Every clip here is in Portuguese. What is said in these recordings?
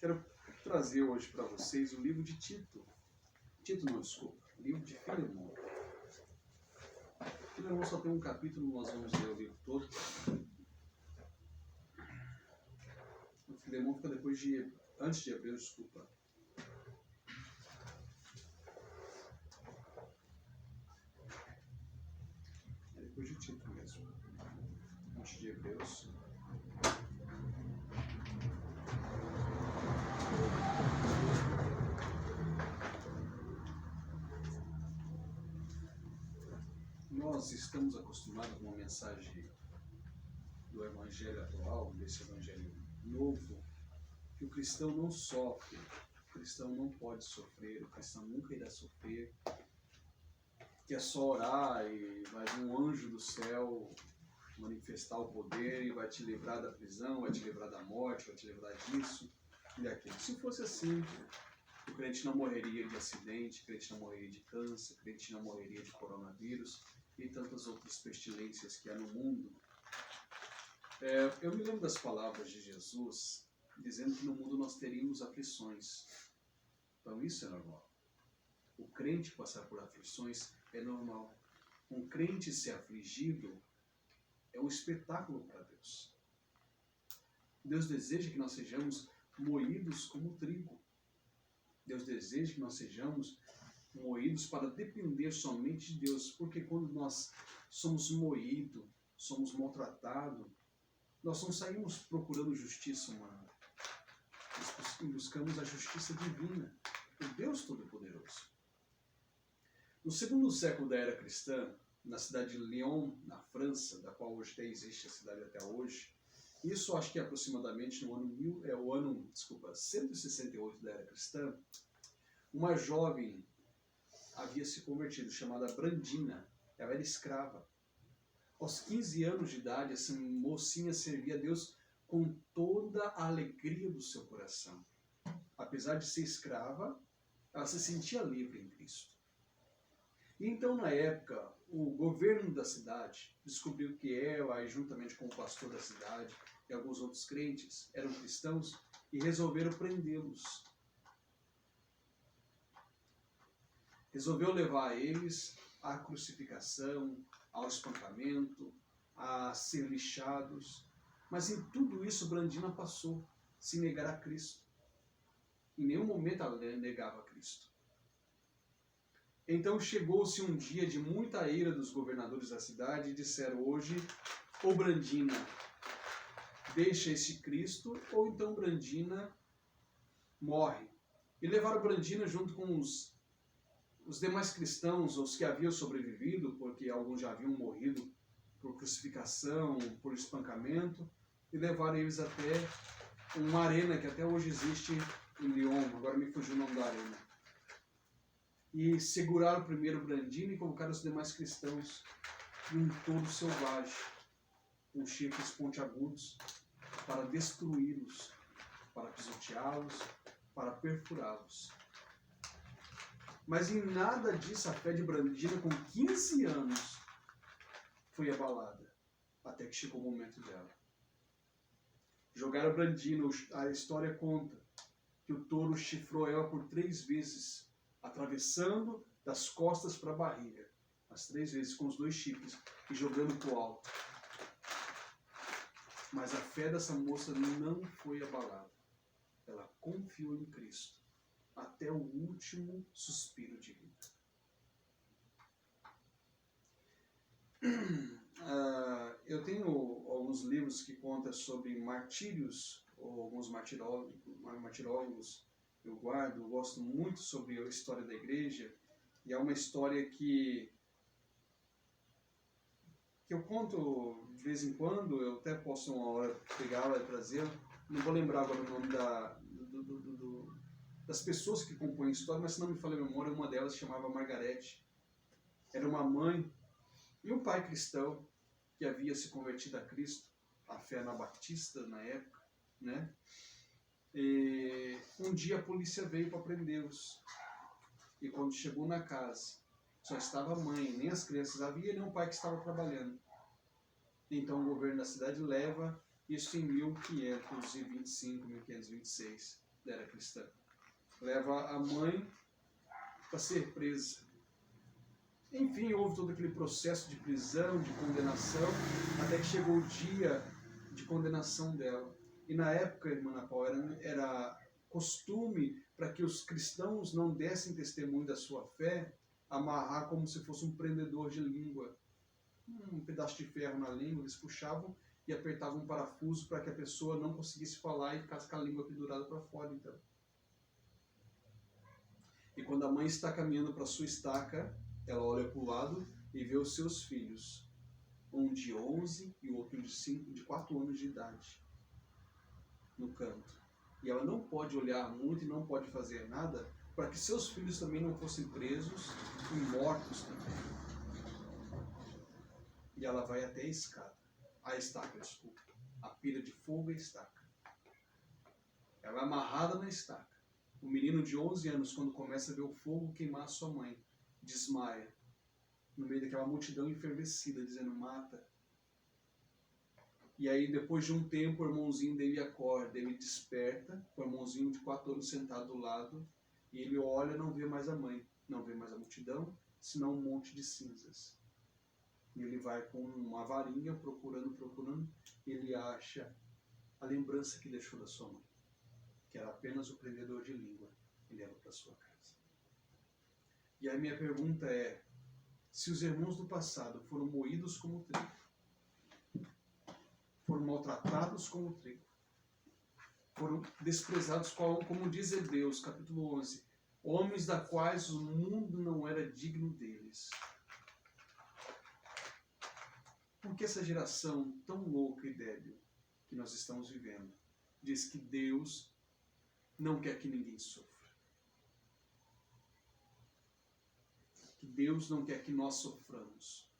Quero trazer hoje para vocês o livro de Tito. Tito não, desculpa. Livro de Filemão. Filemão só tem um capítulo, nós vamos ler o livro todo. O Filemão fica antes de Hebreus, desculpa. É depois de Tito mesmo. Antes de Hebreus. Nós estamos acostumados com uma mensagem do Evangelho atual, desse Evangelho novo, que o cristão não sofre, o cristão não pode sofrer, o cristão nunca irá sofrer, que é só orar e vai vir um anjo do céu manifestar o poder e vai te livrar da prisão, vai te livrar da morte, vai te livrar disso e daquilo. Se fosse assim, o crente não morreria de acidente, o crente não morreria de câncer, o crente não morreria de coronavírus e tantas outras pestilências que há no mundo. Eu me lembro das palavras de Jesus, dizendo que no mundo nós teríamos aflições. Então isso é normal. O crente passar por aflições é normal. Um crente ser afligido é um espetáculo para Deus. Deus deseja que nós sejamos moídos como trigo. Deus deseja que nós sejamos moídos para depender somente de Deus, porque quando nós somos moídos, somos maltratados, nós não saímos procurando justiça humana, nós buscamos a justiça divina, o Deus Todo-Poderoso. No segundo século da era cristã, na cidade de Lyon, na França, da qual hoje existe a cidade até hoje, isso acho que é aproximadamente no ano 168 da era cristã, uma jovem havia se convertido, chamada Brandina. Ela era escrava. Aos 15 anos de idade, essa mocinha servia a Deus com toda a alegria do seu coração. Apesar de ser escrava, ela se sentia livre em Cristo. E então, na época, o governo da cidade descobriu que ela, juntamente com o pastor da cidade e alguns outros crentes, eram cristãos e resolveram prendê-los. Resolveu levar eles à crucificação, ao espancamento, a ser lixados. Mas em tudo isso, Brandina passou, se negar a Cristo. Em nenhum momento ela negava a Cristo. Então chegou-se um dia de muita ira dos governadores da cidade e disseram hoje, ou Brandina deixa esse Cristo, ou então Brandina morre. E levaram Brandina junto com os demais cristãos, os que haviam sobrevivido, porque alguns já haviam morrido por crucificação, por espancamento, e levaram eles até uma arena que até hoje existe em Lyon, agora me fugiu o nome da arena. E seguraram primeiro Brandina e colocaram os demais cristãos em um touro selvagem, com chifres pontiagudos, para destruí-los, para pisoteá-los, para perfurá-los. Mas em nada disso a fé de Brandina, com 15 anos, foi abalada, até que chegou o momento dela. Jogaram Brandina, a história conta que o touro chifrou ela por 3 vezes, atravessando das costas para a barriga, as 3 vezes com os 2 chifres e jogando para o alto. Mas a fé dessa moça não foi abalada. Ela confiou em Cristo até o último suspiro de vida. Eu tenho alguns livros que contam sobre martírios, ou alguns martirólogos eu guardo, eu gosto muito sobre a história da igreja, e é uma história que eu conto de vez em quando, eu até posso uma hora pegá-la e trazê-la, não vou lembrar agora o nome das pessoas que compõem a história, mas se não me falha a memória, uma delas se chamava Margarete. Era uma mãe e um pai cristão que havia se convertido a Cristo, a fé anabatista na época, né? E um dia a polícia veio para prendê-los. E quando chegou na casa, só estava a mãe, nem as crianças havia, nem o pai que estava trabalhando. Então o governo da cidade leva isso em 1525, 1526. era cristã. Leva a mãe para ser presa. Enfim, houve todo aquele processo de prisão, de condenação, até que chegou o dia de condenação dela. E na época, irmã Ana Paula, era costume, para que os cristãos não dessem testemunho da sua fé, amarrar como se fosse um prendedor de língua. Um pedaço de ferro na língua, eles puxavam e apertavam um parafuso para que a pessoa não conseguisse falar e ficasse com a língua pendurada para fora. Então. E quando a mãe está caminhando para sua estaca, ela olha para o lado e vê os seus filhos, um de 11 e o outro de 4 anos de idade, no canto. E ela não pode olhar muito e não pode fazer nada para que seus filhos também não fossem presos e mortos também. E ela vai até a estaca, desculpa, a pilha de fogo e a estaca. Ela é amarrada na estaca. O menino de 11 anos, quando começa a ver o fogo queimar a sua mãe, desmaia no meio daquela multidão enfervecida, dizendo: mata. E aí, depois de um tempo, o irmãozinho dele acorda, ele desperta, o irmãozinho de 4 anos sentado do lado, e ele olha, não vê mais a mãe, não vê mais a multidão, senão um monte de cinzas. E ele vai com uma varinha, procurando, e ele acha a lembrança que deixou da sua mãe, que era apenas o prendedor de língua, e leva para sua casa. E a minha pergunta é: se os irmãos do passado foram moídos como trigo, foram maltratados como trigo, foram desprezados como diz Hebreus, capítulo 11, homens da quais o mundo não era digno deles. Por que essa geração tão louca e débil que nós estamos vivendo diz que Deus não quer que ninguém sofra? Que Deus não quer que nós soframos.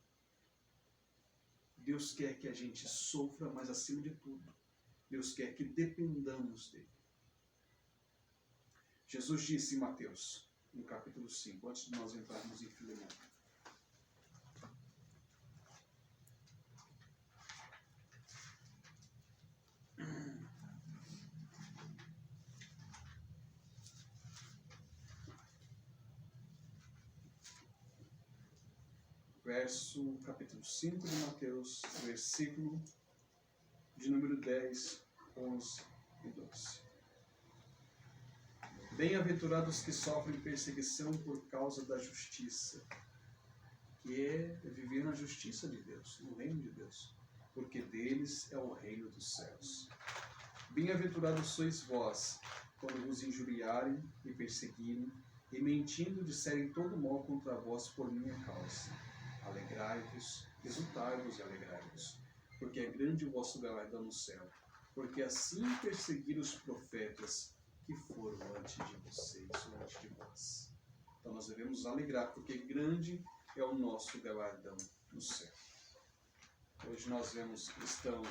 Deus quer que a gente sofra, mas acima de tudo, Deus quer que dependamos dele. Jesus disse em Mateus, no capítulo 5, antes de nós entrarmos em Filemão: capítulo 5 de Mateus, versículo de número 10, 11 e 12. Bem-aventurados que sofrem perseguição por causa da justiça, que é viver na justiça de Deus, no reino de Deus, porque deles é o reino dos céus. Bem-aventurados sois vós, quando vos injuriarem e perseguirem, e mentindo disserem todo mal contra vós por minha causa. Alegrai-vos, exultai-vos e alegrai-vos, porque é grande o vosso galardão no céu, porque assim perseguiram os profetas que foram antes de vocês, ou antes de vós. Então nós devemos nos alegrar, porque grande é o nosso galardão no céu. Hoje nós vemos cristãos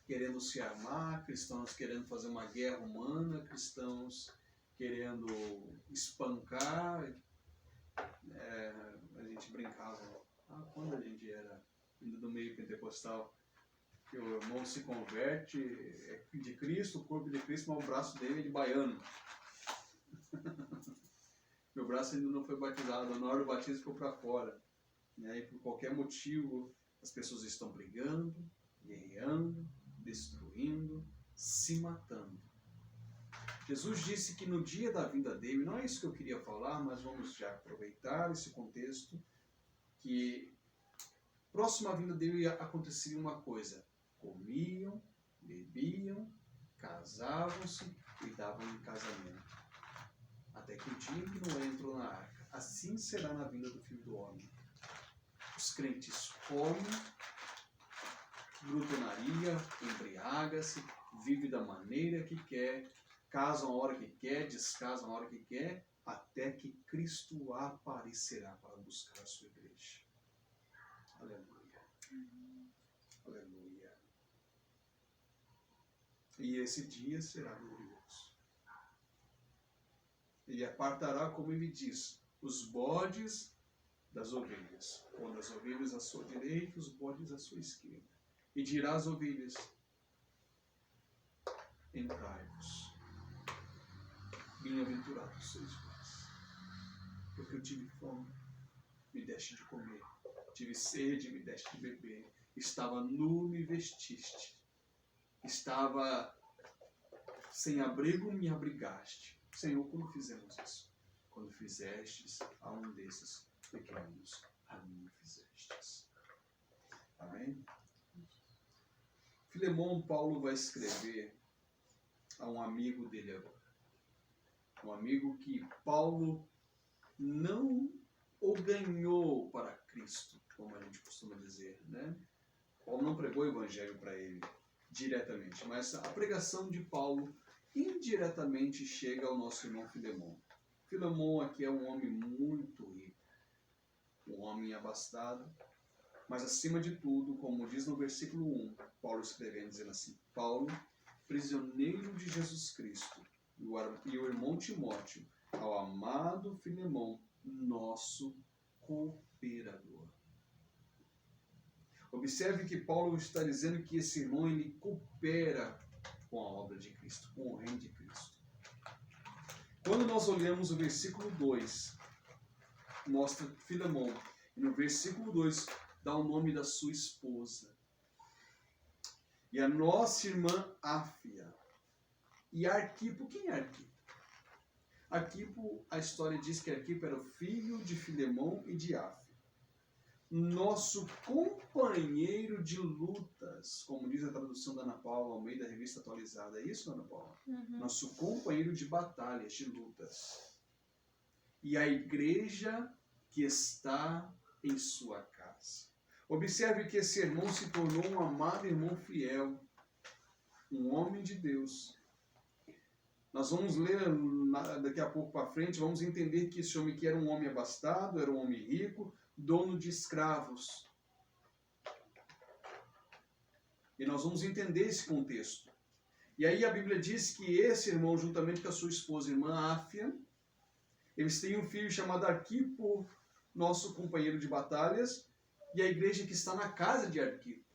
querendo se armar, cristãos querendo fazer uma guerra humana, cristãos querendo espancar. A gente brincava, quando a gente era ainda do meio pentecostal, que o irmão se converte de Cristo, o corpo de Cristo, mas o braço dele é de baiano. Meu braço ainda não foi batizado, na hora do batismo ficou para fora. E por qualquer motivo, as pessoas estão brigando, guerreando, destruindo, se matando. Jesus disse que no dia da vinda dele, não é isso que eu queria falar, mas vamos já aproveitar esse contexto, que próximo à vinda dele aconteceria uma coisa: comiam, bebiam, casavam-se e davam em casamento, até que o dia que Noé entrou na arca. Assim será na vinda do Filho do Homem. Os crentes comem, glutonaria, embriaga-se, vive da maneira que quer, casam a hora que quer, descasam a hora que quer, até que Cristo aparecerá para buscar a sua igreja. Aleluia. Aleluia. E esse dia será glorioso. Ele apartará, como ele diz, os bodes das ovelhas, pondo as ovelhas à sua direita, os bodes à sua esquerda. E dirá às ovelhas: entrai-vos. Bem-aventurados sois vós, porque eu tive fome, me deste de comer, tive sede, me deste de beber, estava nu, me vestiste, estava sem abrigo, me abrigaste. Senhor, quando fizemos isso? Quando fizestes a um desses pequenos, a mim fizestes. Amém? Filemão, Paulo vai escrever a um amigo dele agora. Um amigo que Paulo não o ganhou para Cristo, como a gente costuma dizer, né? Paulo não pregou o evangelho para ele diretamente, mas a pregação de Paulo indiretamente chega ao nosso irmão Filemão. Filemão aqui é um homem muito rico, um homem abastado, mas acima de tudo, como diz no versículo 1, Paulo escrevendo, dizendo assim: Paulo, prisioneiro de Jesus Cristo, e o irmão Timóteo, ao amado Filemão, nosso cooperador. Observe que Paulo está dizendo que esse irmão ele coopera com a obra de Cristo, com o reino de Cristo. Quando nós olhamos o versículo 2, mostra Filemão, e no versículo 2 dá o nome da sua esposa. E a nossa irmã Áfia. E Arquipo, quem é Arquipo? Arquipo, a história diz que Arquipo era o filho de Filemão e de Áfia. Nosso companheiro de lutas, como diz a tradução da Ana Paula, ao meio da revista atualizada. É isso, Ana Paula? Uhum. Nosso companheiro de batalhas, de lutas. E a igreja que está em sua casa. Observe que esse irmão se tornou um amado irmão fiel, um homem de Deus. Nós vamos ler daqui a pouco para frente, vamos entender que esse homem que era um homem abastado, era um homem rico, dono de escravos. E nós vamos entender esse contexto. E aí a Bíblia diz que esse irmão, juntamente com a sua esposa, a irmã Áfia, eles têm um filho chamado Arquipo, nosso companheiro de batalhas, e a igreja que está na casa de Arquipo.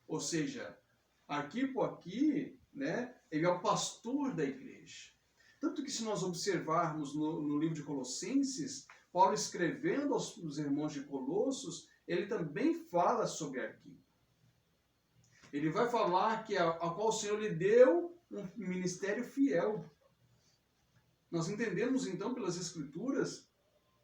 Ou seja, Arquipo aqui, né, ele é o pastor da igreja. Tanto que se nós observarmos no livro de Colossenses, Paulo escrevendo aos irmãos de Colossos, ele também fala sobre Arquipo. Ele vai falar que a qual o Senhor lhe deu um ministério fiel. Nós entendemos então pelas Escrituras,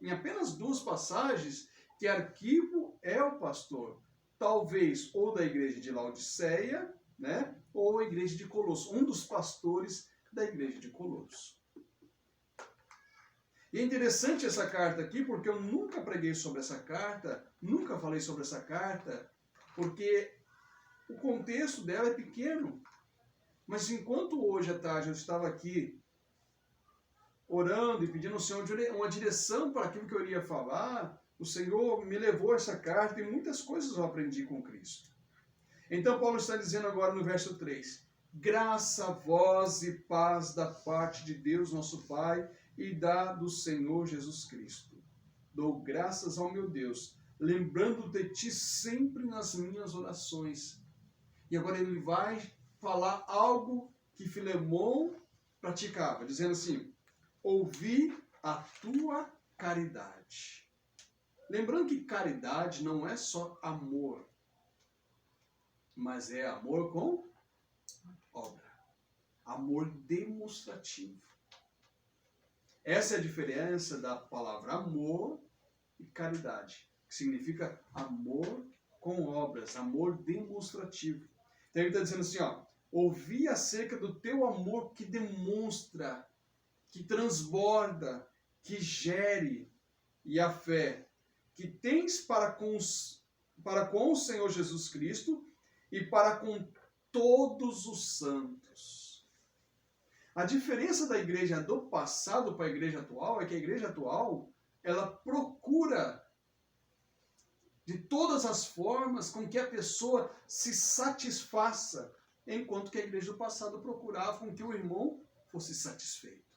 em apenas 2 passagens, que Arquipo é o pastor, talvez ou da igreja de Laodiceia, né, ou a igreja de Colossos, um dos pastores da igreja de Colossos. E é interessante essa carta aqui, porque eu nunca preguei sobre essa carta, nunca falei sobre essa carta, porque o contexto dela é pequeno. Mas enquanto hoje à tarde eu estava aqui orando e pedindo ao Senhor uma direção para aquilo que eu iria falar, o Senhor me levou a essa carta e muitas coisas eu aprendi com Cristo. Então Paulo está dizendo agora no verso 3, graça, voz e paz da parte de Deus nosso Pai e do Senhor Jesus Cristo. Dou graças ao meu Deus, lembrando de ti sempre nas minhas orações. E agora ele vai falar algo que Filemão praticava, dizendo assim, ouvi a tua caridade. Lembrando que caridade não é só amor, mas é amor com obra. Amor demonstrativo. Essa é a diferença da palavra amor e caridade, que significa amor com obras, amor demonstrativo. Então ele está dizendo assim, ó, ouvi acerca do teu amor que demonstra, que transborda, que gere, e a fé que tens para com o Senhor Jesus Cristo e para com todos os santos. A diferença da igreja do passado para a igreja atual é que a igreja atual, ela procura de todas as formas com que a pessoa se satisfaça, enquanto que a igreja do passado procurava com que o irmão fosse satisfeito.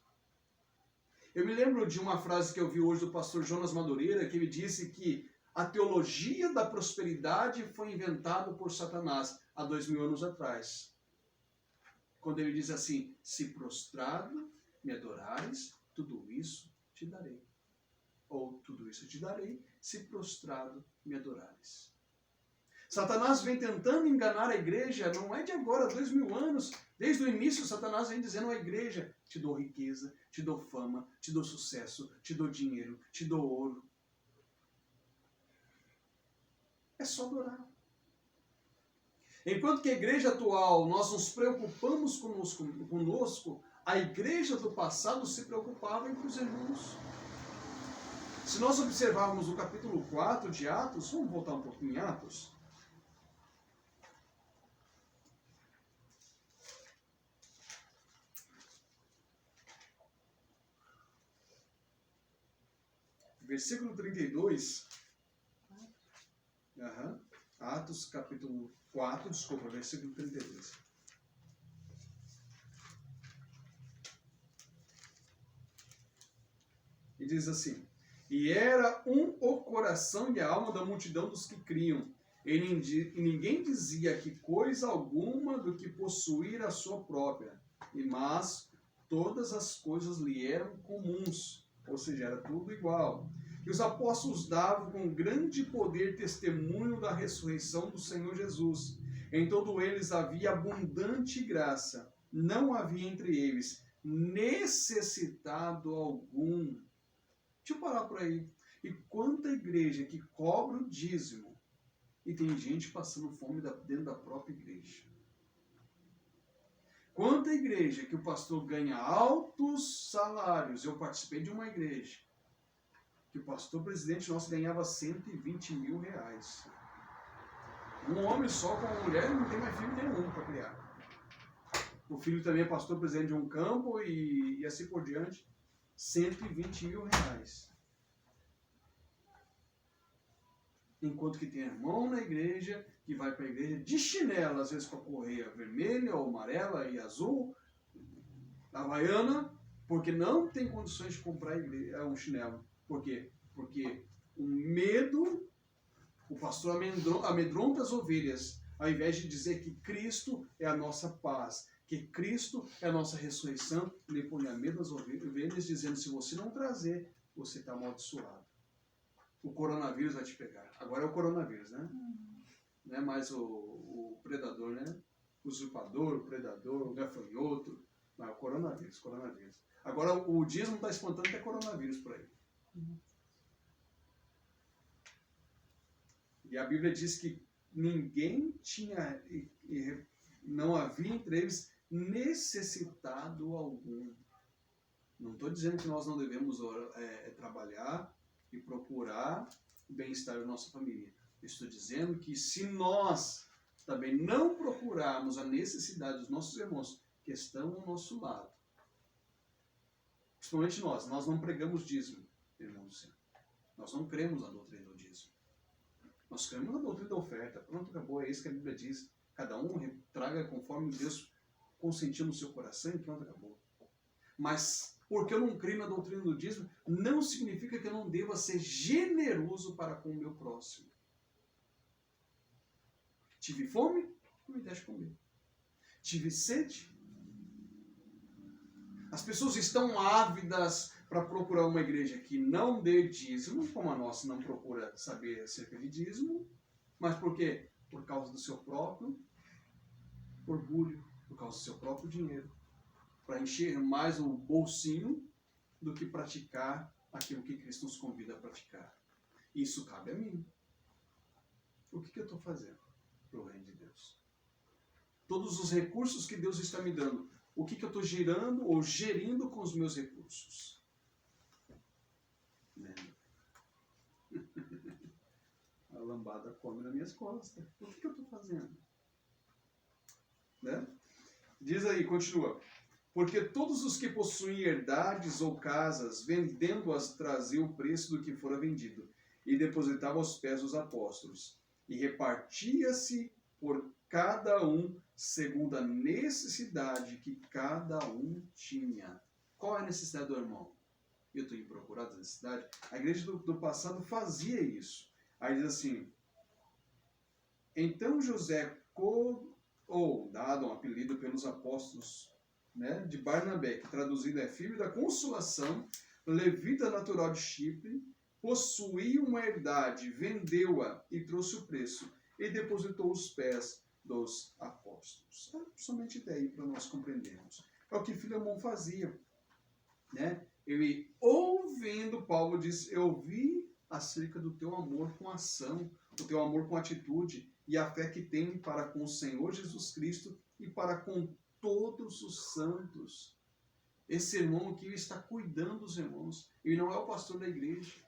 Eu me lembro de uma frase que eu vi hoje do pastor Jonas Madureira, que ele disse que a teologia da prosperidade foi inventada por Satanás há 2000 anos atrás. quando ele diz assim, se prostrado me adorares, tudo isso te darei. Ou tudo isso te darei, se prostrado me adorares. Satanás vem tentando enganar a igreja, não é de agora, 2000 anos. Desde o início, Satanás vem dizendo à igreja, te dou riqueza, te dou fama, te dou sucesso, te dou dinheiro, te dou ouro. É só adorar. Enquanto que a igreja atual, nós nos preocupamos conosco, a igreja do passado se preocupava com os irmãos. Se nós observarmos o capítulo 4 de Atos, vamos voltar um pouquinho em Atos. Versículo 32. Atos, capítulo 4, desculpa, versículo 32. E diz assim, e era o coração e a alma da multidão dos que criam, e ninguém dizia que coisa alguma do que possuir a sua própria, mas todas as coisas lhe eram comuns, ou seja, era tudo igual. E os apóstolos davam com grande poder testemunho da ressurreição do Senhor Jesus. Em todo eles havia abundante graça, não havia entre eles necessitado algum. Deixa eu parar por aí. E quanta igreja que cobra o dízimo e tem gente passando fome dentro da própria igreja. Quanta igreja que o pastor ganha altos salários. Eu participei de uma igreja que o pastor presidente nosso ganhava 120 mil reais. Um homem só com uma mulher não tem mais filho nenhum para criar. O filho também é pastor presidente de um campo e assim por diante. 120 mil reais. Enquanto que tem irmão na igreja que vai para a igreja de chinelo, às vezes com a correia vermelha ou amarela e azul, havaiana, porque não tem condições de comprar um chinelo. Por quê? Porque o medo, o pastor amedronta as ovelhas, ao invés de dizer que Cristo é a nossa paz, que Cristo é a nossa ressurreição, ele põe a medo das ovelhas, dizendo, se você não trazer, você está amaldiçoado. O coronavírus vai te pegar. Agora é o coronavírus, né? Não é mais o predador, né? O usurpador, o predador, o gafanhoto. Não, é o coronavírus. Agora o dízimo está espantando até coronavírus por aí. E a Bíblia diz que ninguém tinha, não havia entre eles necessitado algum. Não estou dizendo que nós não devemos trabalhar e procurar o bem-estar da nossa família. Estou dizendo que se nós também não procurarmos a necessidade dos nossos irmãos que estão ao nosso lado, principalmente nós não pregamos dízimo, irmãos do Senhor. Nós não cremos na doutrina do dízimo. Nós cremos na doutrina da oferta. Pronto, acabou. É isso que a Bíblia diz. Cada um traga conforme Deus consentiu no seu coração e pronto, acabou. Mas porque eu não creio na doutrina do dízimo, não significa que eu não deva ser generoso para com o meu próximo. Tive fome? Não me deixe comer. Tive sede? As pessoas estão ávidas para procurar uma igreja que não dê dízimo, como a nossa não procura saber acerca de dízimo, mas por quê? Por causa do seu próprio orgulho, por causa do seu próprio dinheiro, para encher mais o bolsinho do que praticar aquilo que Cristo nos convida a praticar. Isso cabe a mim. O que eu estou fazendo para o reino de Deus? Todos os recursos que Deus está me dando, o que eu estou gerando ou gerindo com os meus recursos? Né? A lambada come nas minhas costas. O que eu estou fazendo? Né? Diz aí, continua. Porque todos os que possuem herdades ou casas, vendendo-as, traziam o preço do que fora vendido, e depositavam aos pés dos apóstolos. E repartia-se por cada um segundo a necessidade que cada um tinha. Qual é a necessidade do irmão? Eu estou indo procurar a necessidade. A igreja do passado fazia isso. Aí diz assim, então José ou dado um apelido pelos apóstolos, né, de Barnabé, que traduzido é filho da consolação, levita natural de Chipre, possuía uma herdade, vendeu-a e trouxe o preço, e depositou os pés dos apóstolos. Somente daí para nós compreendermos. É o que Filemão fazia. Né? Ele, ouvindo, Paulo diz, eu vi acerca do teu amor com ação, do teu amor com atitude, e a fé que tem para com o Senhor Jesus Cristo e para com todos os santos. Esse irmão aqui está cuidando dos irmãos. Ele não é o pastor da igreja.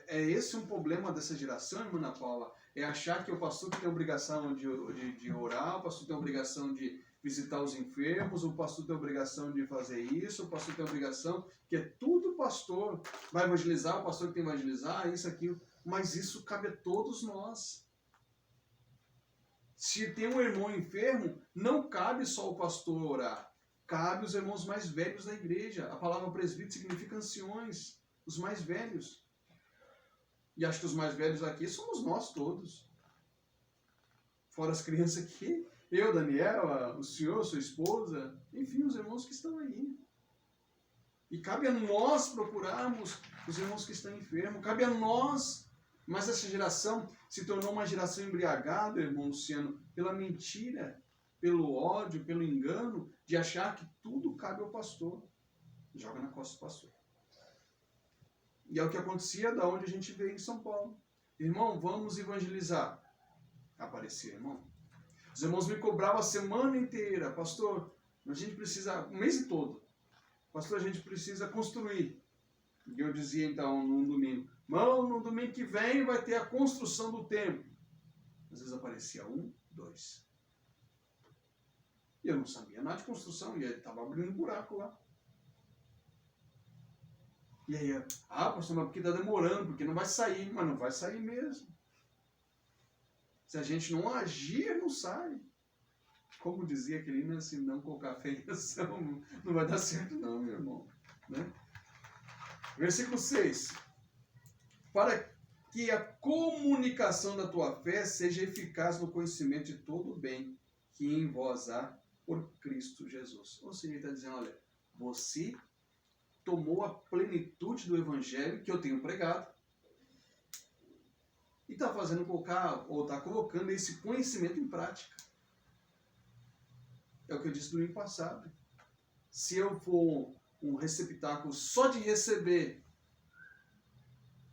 É esse um problema dessa geração, irmã Ana Paula? É achar que o pastor tem a obrigação de orar, o pastor tem a obrigação de visitar os enfermos, o pastor tem a obrigação de fazer isso, o pastor tem a obrigação, que é tudo o pastor vai evangelizar, o pastor tem que evangelizar, isso, aquilo. Mas isso cabe a todos nós. Se tem um irmão enfermo, não cabe só o pastor orar. Cabe os irmãos mais velhos da igreja. A palavra presbítero significa anciões, os mais velhos. E acho que os mais velhos aqui somos nós todos. Fora as crianças aqui, eu, Daniel, o senhor, sua esposa, enfim, os irmãos que estão aí. E cabe a nós procurarmos os irmãos que estão enfermos. Cabe a nós. Mas essa geração se tornou uma geração embriagada, irmão Luciano, pela mentira, pelo ódio, pelo engano, de achar que tudo cabe ao pastor. Joga na costa do pastor. E é o que acontecia da onde a gente veio em São Paulo. Irmão, vamos evangelizar. Aparecia, irmão. Os irmãos me cobravam a semana inteira. Pastor, a gente precisa, o mês todo. Pastor, a gente precisa construir. E eu dizia então, num domingo, irmão, no domingo que vem vai ter a construção do templo. Às vezes aparecia 1, 2. E eu não sabia nada de construção. E ele estava abrindo buraco lá. E aí, pastor, mas porque está demorando, porque não vai sair. Mas não vai sair mesmo. Se a gente não agir, não sai. Como dizia aquele hino, se não colocar fé em ação, não vai dar certo não, meu irmão. Né? Versículo 6. Para que a comunicação da tua fé seja eficaz no conhecimento de todo o bem que em vós há por Cristo Jesus. Ou seja, ele está dizendo, olha, você tomou a plenitude do evangelho que eu tenho pregado e está fazendo colocar, ou está colocando esse conhecimento em prática. É o que eu disse no domingo passado. Se eu for um receptáculo só de receber,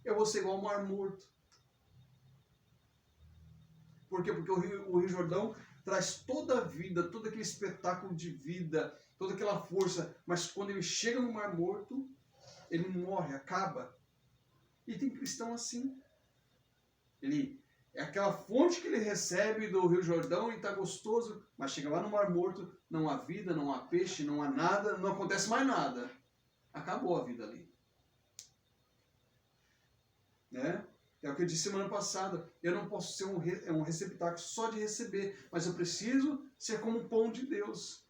eu vou ser igual ao Mar Morto. Por quê? Porque o Rio Jordão traz toda a vida, todo aquele espetáculo de vida, toda aquela força, mas quando ele chega no Mar Morto, ele morre, acaba. E tem cristão assim. Ele é aquela fonte que ele recebe do Rio Jordão e está gostoso, mas chega lá no Mar Morto, não há vida, não há peixe, não há nada, não acontece mais nada. Acabou a vida ali. Né? É o que eu disse semana passada. Eu não posso ser um receptáculo só de receber, mas eu preciso ser como o pão de Deus.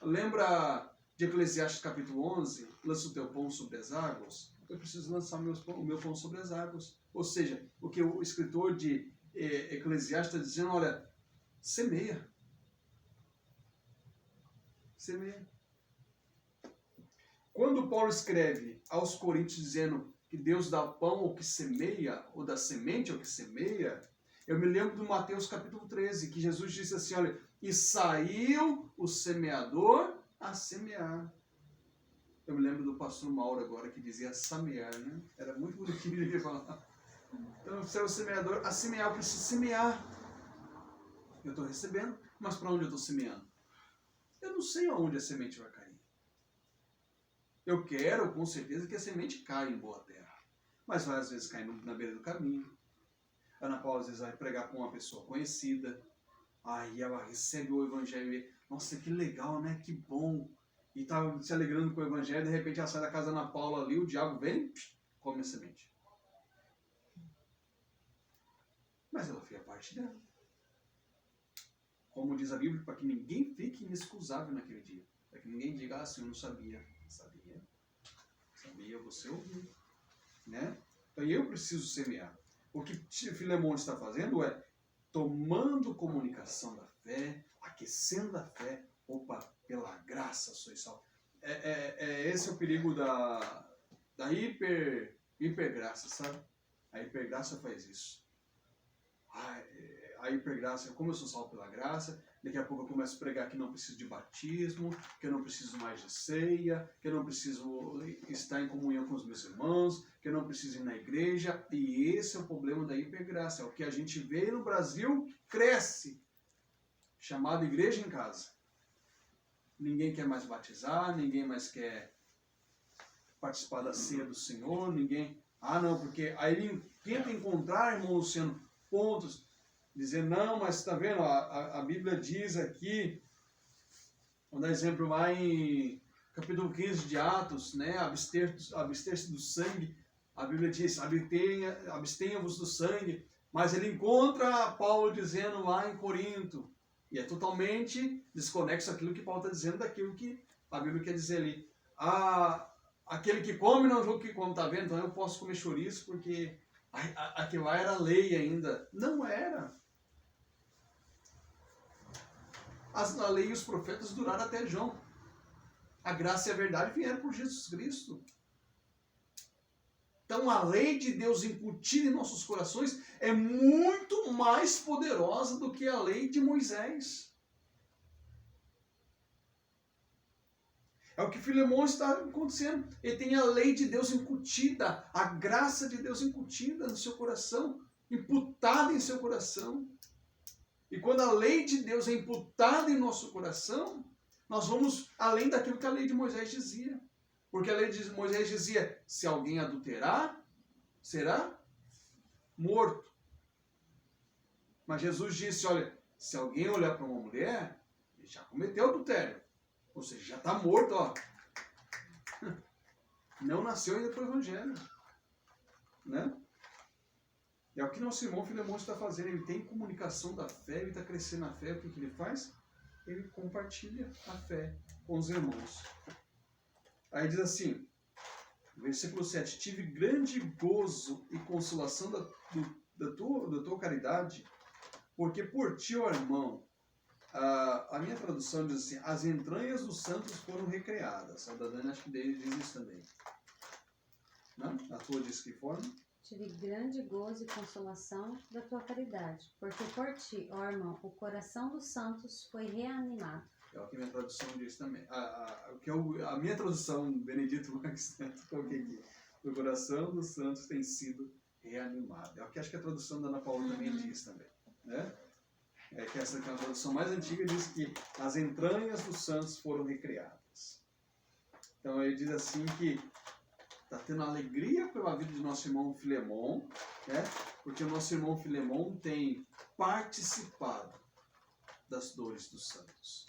Lembra de Eclesiastes capítulo 11? Lança o teu pão sobre as águas. Eu preciso lançar o meu pão sobre as águas. Ou seja, o que o escritor de Eclesiastes está dizendo, olha, semeia. Semeia. Quando Paulo escreve aos Coríntios dizendo que Deus dá pão ao que semeia, ou dá semente ao que semeia, eu me lembro do Mateus capítulo 13, que Jesus disse assim, olha, e saiu o semeador a semear. Eu me lembro do pastor Mauro agora, que dizia samear, né? Era muito bonitinho ele falar. Então, saiu o semeador a semear, eu preciso semear. Eu estou recebendo, mas para onde eu estou semeando? Eu não sei aonde a semente vai cair. Eu quero, com certeza, que a semente caia em boa terra. Mas vai, às vezes, cair na beira do caminho. Ana Paula, às vezes, vai pregar com uma pessoa conhecida. Aí ela recebe o evangelho e, nossa, que legal, né? Que bom. E tá se alegrando com o evangelho. De repente, ela sai da casa da Ana Paula ali, o diabo vem, come a semente. Mas ela fez a parte dela. Como diz a Bíblia, para que ninguém fique inexcusável naquele dia. Para que ninguém diga, assim, eu não sabia. Sabia. Sabia, você ouviu. Né? Então eu preciso semear. O que Filemão está fazendo é tomando comunicação da fé, aquecendo a fé, opa, pela graça sois salvos. Esse é o perigo da hipergraça, sabe? A hipergraça faz isso. A hipergraça, como eu sou salvo pela graça, daqui a pouco eu começo a pregar que não preciso de batismo, que eu não preciso mais de ceia, que eu não preciso estar em comunhão com os meus irmãos, que eu não preciso ir na igreja. E esse é o problema da hipergraça. É o que a gente vê no Brasil, cresce, chamado igreja em casa. Ninguém quer mais batizar, ninguém mais quer participar da ceia do Senhor, ninguém... não, porque aí ele tenta encontrar, irmão Luciano, pontos, dizer, não, mas está vendo, a Bíblia diz aqui, vamos dar exemplo lá em capítulo 15 de Atos, né, abster-se do sangue, a Bíblia diz, abstenha-vos do sangue, mas ele encontra Paulo dizendo lá em Corinto, e é totalmente desconexo aquilo que Paulo está dizendo daquilo que a Bíblia quer dizer ali. Aquele que come não julga que come, tá vendo? Então eu posso comer chouriço porque aquilo lá era lei ainda. Não era. A lei e os profetas duraram até João. A graça e a verdade vieram por Jesus Cristo. Então a lei de Deus incutida em nossos corações é muito mais poderosa do que a lei de Moisés. É o que Filemão está acontecendo. Ele tem a lei de Deus incutida, a graça de Deus incutida no seu coração, imputada em seu coração. E quando a lei de Deus é imputada em nosso coração, nós vamos além daquilo que a lei de Moisés dizia. Porque a lei de Moisés dizia, se alguém adulterar, será morto. Mas Jesus disse, olha, se alguém olhar para uma mulher, ele já cometeu adultério. Ou seja, já está morto, ó. Não nasceu ainda para o Evangelho. Né? É o que nosso irmão Filemão está fazendo. Ele tem comunicação da fé, ele está crescendo na fé. O que ele faz? Ele compartilha a fé com os irmãos. Aí diz assim, versículo 7, tive grande gozo e consolação da tua caridade, porque por ti, ó irmão, a minha tradução diz assim, as entranhas dos santos foram recreadas. A da Dani acho que diz isso também. Não? A tua diz que forma? Tive grande gozo e consolação da tua caridade, porque por ti, ó irmão, o coração dos santos foi reanimado. É o que a minha tradução diz também. A minha tradução, Benedito Marques Neto, coloquei aqui. O coração dos santos tem sido reanimado. É o que acho que a tradução da Ana Paula também diz também. Né? É que essa que é a tradução mais antiga diz que as entranhas dos santos foram recriadas. Então ele diz assim que está tendo alegria pela vida de nosso irmão Filemão, né? Porque o nosso irmão Filemão tem participado das dores dos santos,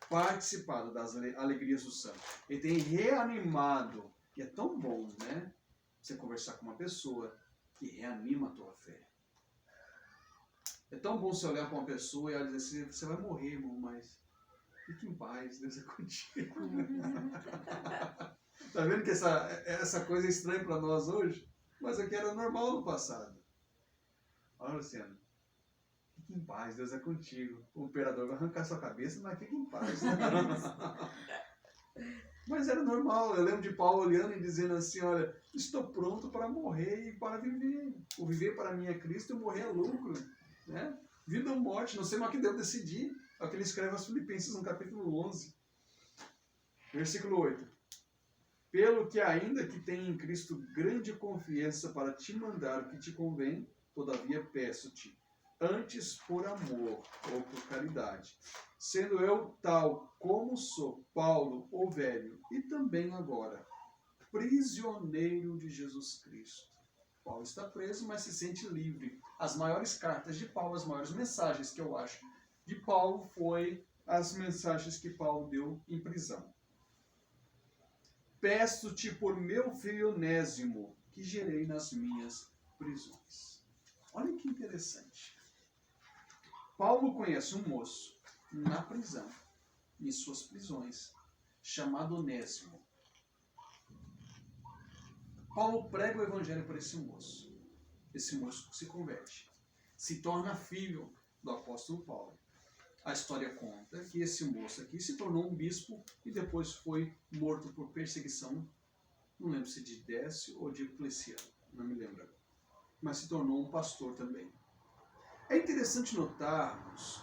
participado das alegrias dos santos. Ele tem reanimado, e é tão bom, né? Você conversar com uma pessoa que reanima a tua fé. É tão bom você olhar para uma pessoa e ela dizer assim, você vai morrer, irmão, mas fique em paz, Deus é contigo. Tá vendo que essa coisa é estranha para nós hoje? Mas aqui era normal no passado. Olha, Luciano, fique em paz, Deus é contigo. O imperador vai arrancar sua cabeça, mas fique em paz. Mas era normal. Eu lembro de Paulo olhando e dizendo assim, olha, estou pronto para morrer e para viver. O viver para mim é Cristo e o morrer é lucro. Né? Vida ou morte, não sei mais o que devo decidir. É o que ele escreve aos Filipenses no capítulo 11. Versículo 8. Pelo que ainda que tenha em Cristo grande confiança para te mandar o que te convém, todavia peço-te, antes por amor ou por caridade, sendo eu tal como sou, Paulo, o velho, e também agora, prisioneiro de Jesus Cristo. Paulo está preso, mas se sente livre. As maiores cartas de Paulo, as maiores mensagens que eu acho de Paulo foi as mensagens que Paulo deu em prisão. Peço-te por meu filho Onésimo, que gerei nas minhas prisões. Olha que interessante. Paulo conhece um moço na prisão, em suas prisões, chamado Onésimo. Paulo prega o evangelho para esse moço. Esse moço se converte. se torna filho do apóstolo Paulo. A história conta que esse moço aqui se tornou um bispo e depois foi morto por perseguição, não lembro se de Décio ou de Cleciano, não me lembro agora, mas se tornou um pastor também. É interessante notarmos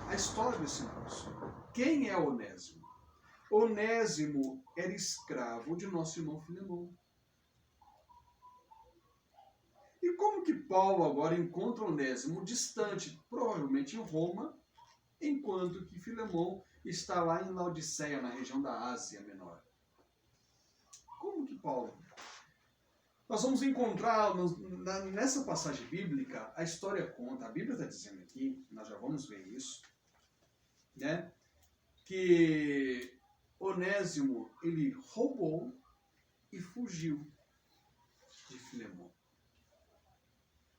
a história desse moço. Quem é Onésimo? Onésimo era escravo de nosso irmão Filemão. E como que Paulo agora encontra Onésimo distante, provavelmente em Roma, enquanto que Filemão está lá em Laodiceia, na região da Ásia Menor? Como que Paulo? Nós vamos encontrar nessa passagem bíblica, a história conta, a Bíblia está dizendo aqui, nós já vamos ver isso, né? Que Onésimo, ele roubou e fugiu de Filemão.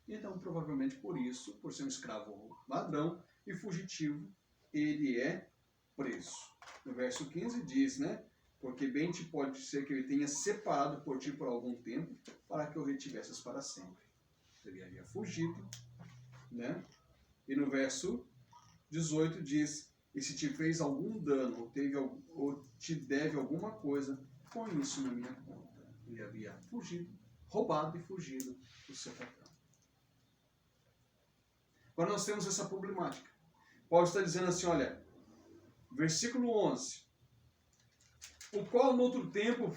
Então, provavelmente por isso, por ser um escravo ladrão e fugitivo, ele é preso. No verso 15 diz, né? Porque bem te pode ser que ele tenha separado por ti por algum tempo, para que o retivesses para sempre. Ele havia fugido, né? E no verso 18 diz, e se te fez algum dano, ou te deve alguma coisa, põe isso na minha conta. Ele havia fugido, roubado e fugido do seu patrão. Agora nós temos essa problemática. Paulo está dizendo assim, olha, versículo 11, o qual no outro tempo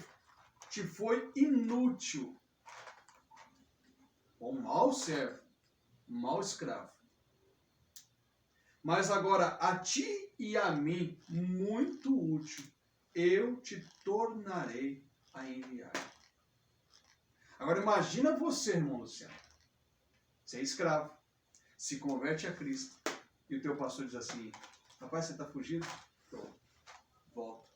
te foi inútil, um mau servo, um mau escravo. Mas agora a ti e a mim, muito útil, eu te tornarei a enviar. Agora imagina você, irmão Luciano, você é escravo, se converte a Cristo, e o teu pastor diz assim, rapaz, você está fugindo? Pronto, volta.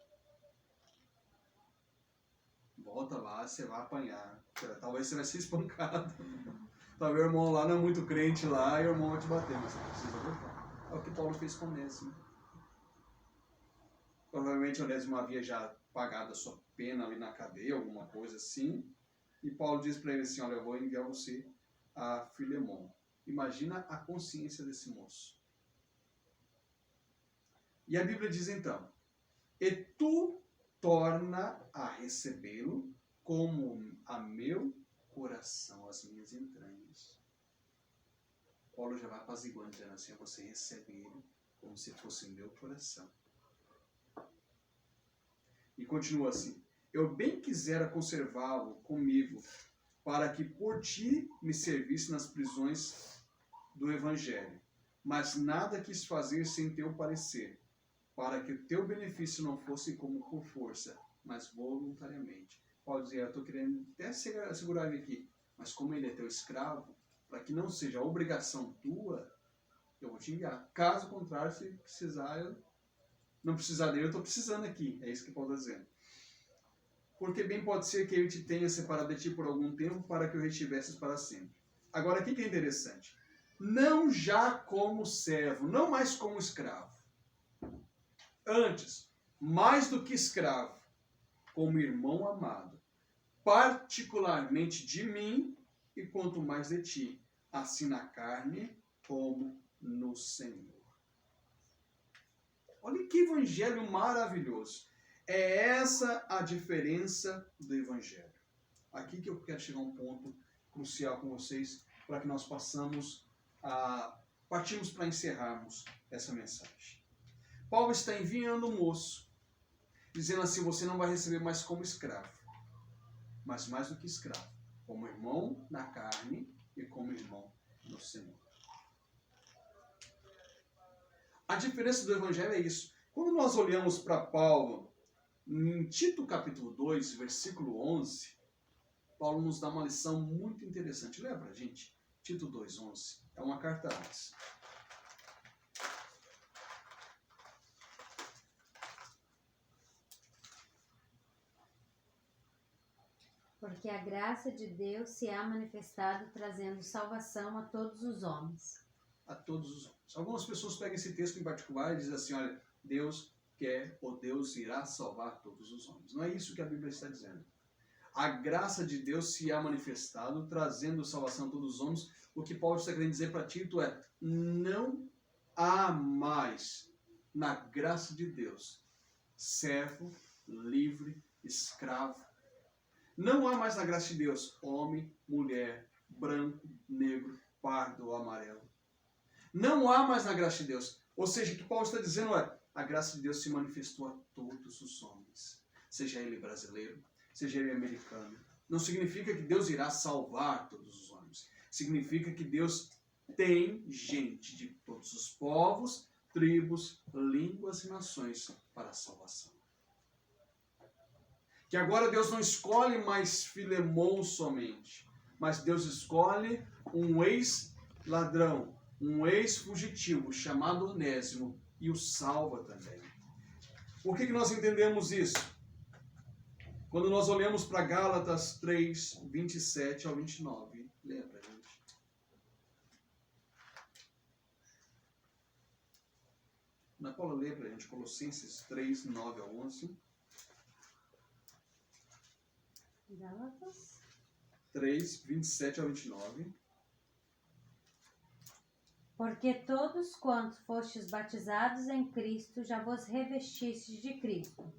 Volta lá, você vai apanhar. Talvez você vai ser espancado. Talvez o irmão lá não é muito crente lá e o irmão vai te bater, mas você precisa voltar. É o que Paulo fez com Onésimo. Provavelmente Onésimo havia já pagado a sua pena ali na cadeia, alguma coisa assim. E Paulo diz para ele assim, olha, eu vou enviar você a Filemão. Imagina a consciência desse moço. E a Bíblia diz então, e tu torna a recebê-lo como a meu coração, as minhas entranhas. Paulo já vai apaziguando, dizendo assim, você recebe ele como se fosse meu coração. E continua assim, eu bem quisera conservá-lo comigo, para que por ti me servisse nas prisões do Evangelho, mas nada quis fazer sem teu parecer, para que o teu benefício não fosse como por força, mas voluntariamente. Paulo dizia, eu estou querendo até segurar ele aqui, mas como ele é teu escravo, para que não seja obrigação tua, eu vou te enviar. Caso contrário, se precisar, não precisar dele, eu estou precisando aqui. É isso que Paulo está dizendo. Porque bem pode ser que ele te tenha separado de ti por algum tempo, para que o retivesses para sempre. Agora, o que é interessante? Não já como servo, não mais como escravo. Antes, mais do que escravo, como irmão amado, particularmente de mim e quanto mais de ti, assim na carne como no Senhor. Olha que evangelho maravilhoso. É essa a diferença do evangelho. Aqui que eu quero chegar a um ponto crucial com vocês, para que nós partimos para encerrarmos essa mensagem. Paulo está enviando um moço, dizendo assim, você não vai receber mais como escravo, mas mais do que escravo, como irmão na carne e como irmão no Senhor. A diferença do evangelho é isso. Quando nós olhamos para Paulo, em Tito capítulo 2, versículo 11, Paulo nos dá uma lição muito interessante. Lembra, gente? Tito 2, 11. É uma carta antes. Porque a graça de Deus se há manifestado trazendo salvação a todos os homens. A todos os homens. Algumas pessoas pegam esse texto em particular e dizem assim, olha, Deus quer ou Deus irá salvar todos os homens. Não é isso que a Bíblia está dizendo. A graça de Deus se há manifestado, trazendo salvação a todos os homens. O que Paulo está querendo dizer para Tito é: não há mais na graça de Deus servo, livre, escravo. Não há mais na graça de Deus homem, mulher, branco, negro, pardo ou amarelo. Não há mais na graça de Deus. Ou seja, o que Paulo está dizendo é: a graça de Deus se manifestou a todos os homens. Seja ele brasileiro, seja ele americano. Não significa que Deus irá salvar todos os homens. Significa que Deus tem gente de todos os povos, tribos, línguas e nações para a salvação. Que agora Deus não escolhe mais Filemão somente, mas Deus escolhe um ex-ladrão, um ex-fugitivo chamado Onésimo e o salva também. Por que nós entendemos isso? Quando nós olhamos para Gálatas 3, 27 ao 29. Leia para a gente. Na Paula, lê para a gente Colossenses 3, 9 ao 11. Gálatas 3, 27 ao 29. Porque todos quantos fostes batizados em Cristo, já vos revestistes de Cristo.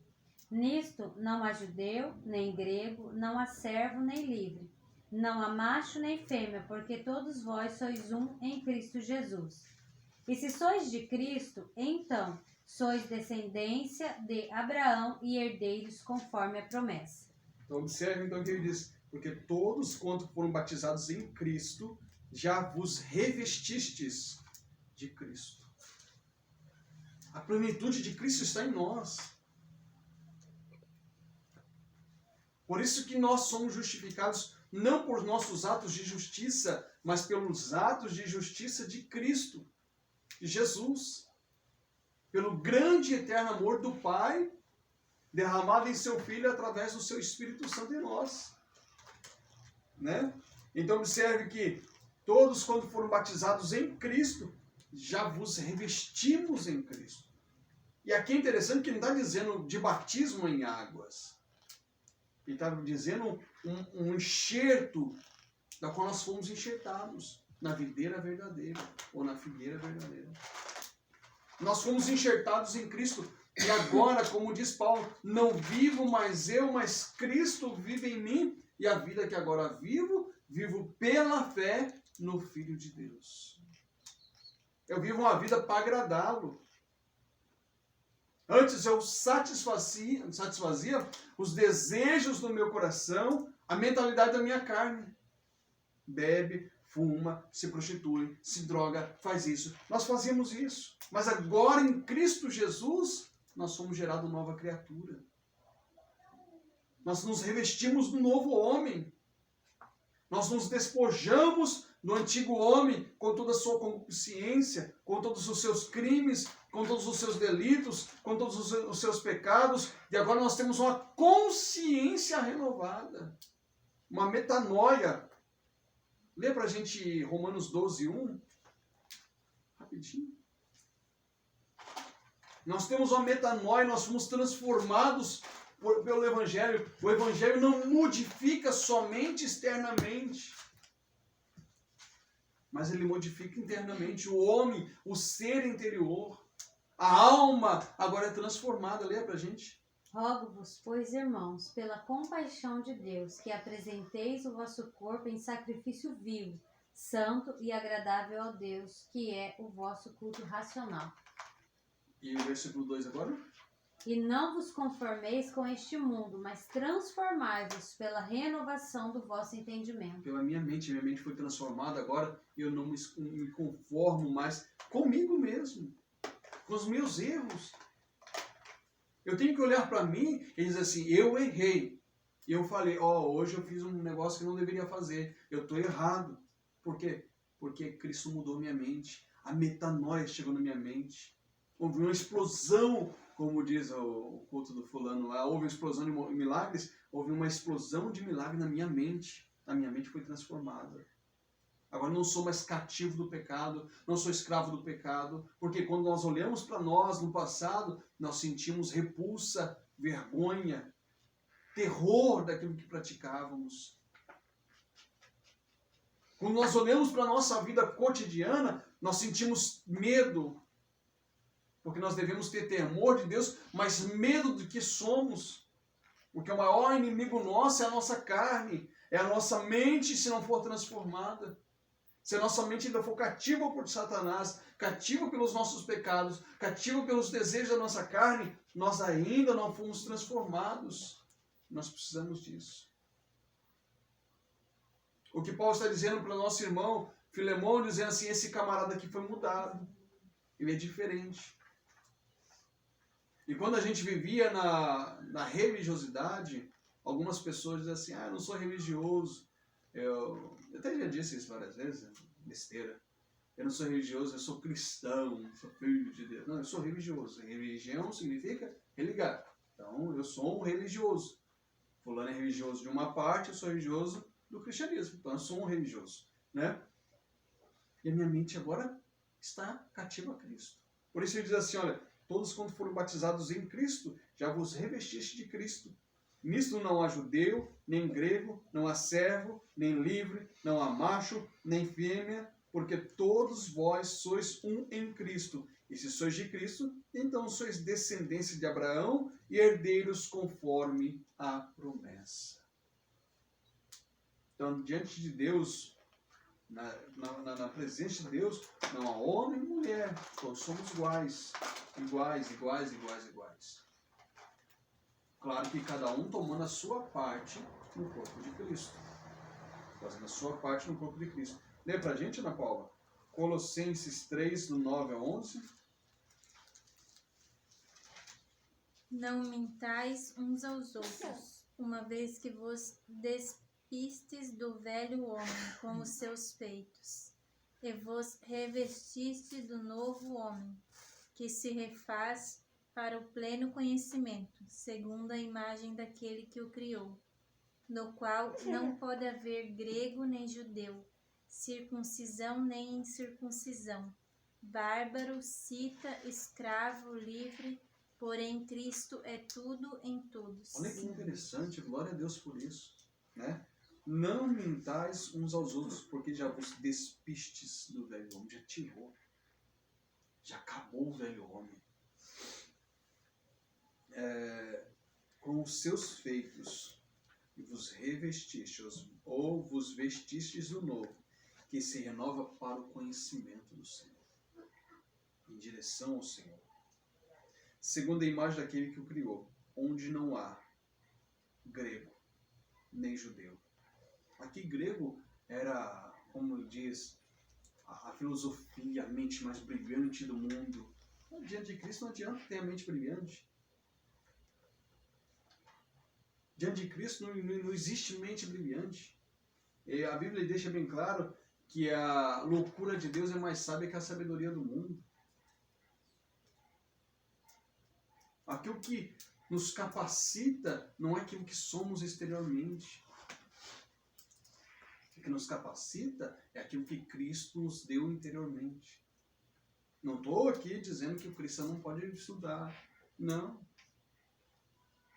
Nisto não há judeu, nem grego, não há servo, nem livre, não há macho, nem fêmea, porque todos vós sois um em Cristo Jesus. E se sois de Cristo, então sois descendência de Abraão e herdeiros conforme a promessa. Então, observe então o que ele diz: porque todos quanto foram batizados em Cristo, já vos revestistes de Cristo. A plenitude de Cristo está em nós. Por isso que nós somos justificados não por nossos atos de justiça, mas pelos atos de justiça de Cristo, de Jesus. Pelo grande e eterno amor do Pai, derramado em seu Filho através do seu Espírito Santo em nós. Né? Então observe que todos quando foram batizados em Cristo, já vos revestimos em Cristo. E aqui é interessante que ele não está dizendo de batismo em águas. Ele está dizendo um enxerto da qual nós fomos enxertados na videira verdadeira ou na figueira verdadeira. Nós fomos enxertados em Cristo. E agora, como diz Paulo, não vivo mais eu, mas Cristo vive em mim. E a vida que agora vivo, vivo pela fé no Filho de Deus. Eu vivo uma vida para agradá-lo. Antes eu satisfazia os desejos do meu coração, a mentalidade da minha carne. Bebe, fuma, se prostitui, se droga, faz isso. Nós fazíamos isso. Mas agora em Cristo Jesus, nós somos gerados nova criatura. Nós nos revestimos do novo homem. Nós nos despojamos do antigo homem com toda a sua concupiscência, com todos os seus crimes, com todos os seus delitos, com todos os seus pecados. E agora nós temos uma consciência renovada. Uma metanoia. Lê pra gente Romanos 12, 1. Rapidinho. Nós temos uma metanoia, nós fomos transformados pelo Evangelho. O Evangelho não modifica somente externamente, mas ele modifica internamente o homem, o ser interior. A alma agora é transformada. Leia pra gente. Rogo-vos, pois, irmãos, pela compaixão de Deus, que apresenteis o vosso corpo em sacrifício vivo, santo e agradável ao Deus, que é o vosso culto racional. E o versículo 2 agora? E não vos conformeis com este mundo, mas transformai-vos pela renovação do vosso entendimento. Pela minha mente foi transformada agora. Eu não me conformo mais comigo mesmo, com os meus erros. Eu tenho que olhar para mim e dizer assim: eu errei. E eu falei: hoje eu fiz um negócio que não deveria fazer. Eu estou errado. Por quê? Porque Cristo mudou minha mente. A metanoia chegou na minha mente. Houve uma explosão, como diz o culto do fulano lá, houve uma explosão de milagres, houve uma explosão de milagre na minha mente. A minha mente foi transformada. Agora não sou mais cativo do pecado, não sou escravo do pecado, porque quando nós olhamos para nós no passado, nós sentimos repulsa, vergonha, terror daquilo que praticávamos. Quando nós olhamos para a nossa vida cotidiana, nós sentimos medo, porque nós devemos ter temor de Deus, mas medo do que somos. Porque o maior inimigo nosso é a nossa carne, é a nossa mente se não for transformada. Se a nossa mente ainda for cativa por Satanás, cativa pelos nossos pecados, cativa pelos desejos da nossa carne, nós ainda não fomos transformados. Nós precisamos disso. O que Paulo está dizendo para o nosso irmão Filemão, dizendo assim, esse camarada aqui foi mudado. Ele é diferente. E quando a gente vivia na religiosidade, algumas pessoas dizem assim, eu não sou religioso. Eu até já disse isso várias vezes, besteira. Eu não sou religioso, eu sou cristão, sou filho de Deus. Não, eu sou religioso. Religião significa religar. Então, eu sou um religioso. Fulano é religioso de uma parte, eu sou religioso do cristianismo. Então, eu sou um religioso. Né? E a minha mente agora está cativa a Cristo. Por isso ele diz assim, olha, todos quando foram batizados em Cristo, já vos revestiste de Cristo. Nisto não há judeu, nem grego, não há servo, nem livre, não há macho, nem fêmea, porque todos vós sois um em Cristo. E se sois de Cristo, então sois descendência de Abraão e herdeiros conforme a promessa. Então, diante de Deus, na presença de Deus, não há homem e mulher, todos somos iguais. Claro que cada um tomando a sua parte no corpo de Cristo. Fazendo a sua parte no corpo de Cristo. Lê pra gente, Ana Paula. Colossenses 3, do 9 a 11. Não mintais uns aos outros, uma vez que vos despistes do velho homem com os seus feitos, e vos revestiste do novo homem, que se refaz para o pleno conhecimento, segundo a imagem daquele que o criou, no qual não pode haver grego nem judeu, circuncisão nem incircuncisão, bárbaro, cita, escravo, livre, porém Cristo é tudo em todos. Olha que interessante, glória a Deus por isso. Né? Não mintais uns aos outros, porque já vos despistes do velho homem, já tirou, já acabou o velho homem. Com os seus feitos, e vos revestistes, ou vos vestistes do novo, que se renova para o conhecimento do Senhor, em direção ao Senhor, segundo a imagem daquele que o criou, onde não há grego nem judeu. Aqui grego era, como diz, a filosofia, a mente mais brilhante do mundo. Diante de Cristo não adianta ter a mente brilhante. Diante de Cristo não existe mente brilhante. E a Bíblia deixa bem claro que a loucura de Deus é mais sábia que a sabedoria do mundo. Aquilo que nos capacita não é aquilo que somos exteriormente. O que nos capacita é aquilo que Cristo nos deu interiormente. Não estou aqui dizendo que o cristão não pode estudar. Não.